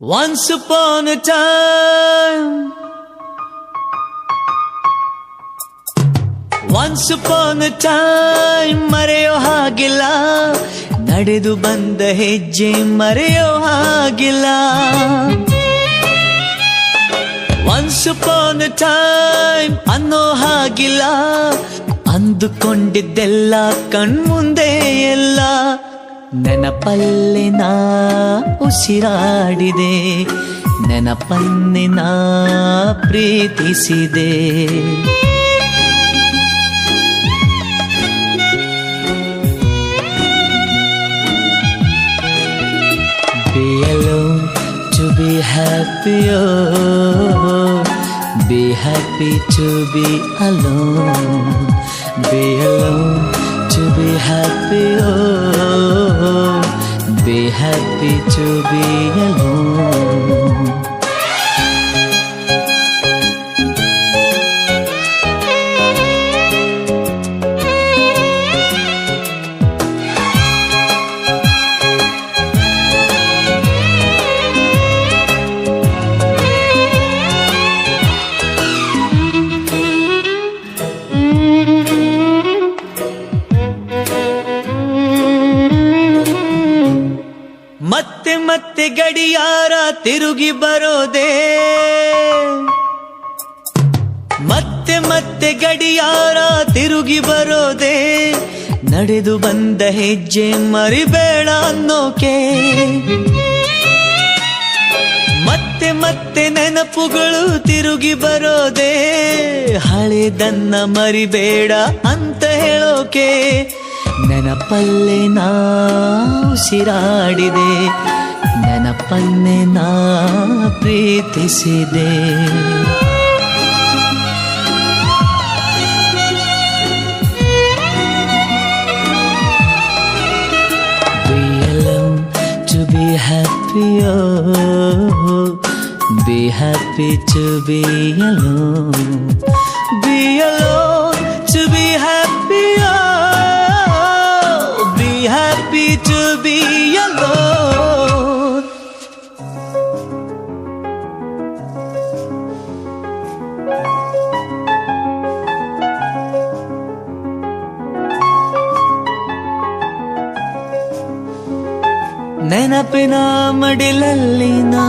Once upon a time, once upon a time ಮರೆಯೋ ಹಾಗಿಲ್ಲ, ನಡೆದು ಬಂದ ಹೆಜ್ಜೆ ಮರೆಯೋ ಹಾಗಿಲ್ಲ. Once upon a time ಅನ್ನೋ ಹಾಗಿಲ್ಲ, ಅಂದುಕೊಂಡಿದ್ದೆಲ್ಲ ಕಣ್ಮುಂದೆ ಎಲ್ಲ ನೆನಪಲ್ಲಿ ನಾ ಉಸಿರಾಡಿದೆ, ನೆನಪನ್ನೇ ನಾ ಪ್ರೀತಿಸಿದೆ. Be alone to be happy, oh, be happy to be alone. Be alone to be happy, oh, be happy to be alone. ಮತ್ತೆ ಮತ್ತೆ ಗಡಿಯಾರ ತಿರುಗಿ ಬರೋದೇ, ಮತ್ತೆ ಮತ್ತೆ ಗಡಿಯಾರ ತಿರುಗಿ ಬರೋದೇ, ನಡೆದು ಬಂದ ಹೆಜ್ಜೆ ಮರಿಬೇಡ ಅನ್ನೋಕೆ. ಮತ್ತೆ ಮತ್ತೆ ನೆನಪುಗಳು ತಿರುಗಿ ಬರೋದೇ, ಹಳೆದನ್ನ ಮರಿಬೇಡ ಅಂತ ಹೇಳೋಕೆ. ನೆನಪಲ್ಲೇ ನಾ ಉಸಿರಾಡಿದೆ, ನೆನಪನ್ನೇ ನಾ ಪ್ರೀತಿಸಿದೆ. Be alone to be happy, oh, be happy to be alone. Be alone to be happy, oh, happy to be alone. ನೆನಪಿನ ಮಡಿಲಲ್ಲಿ ನಾ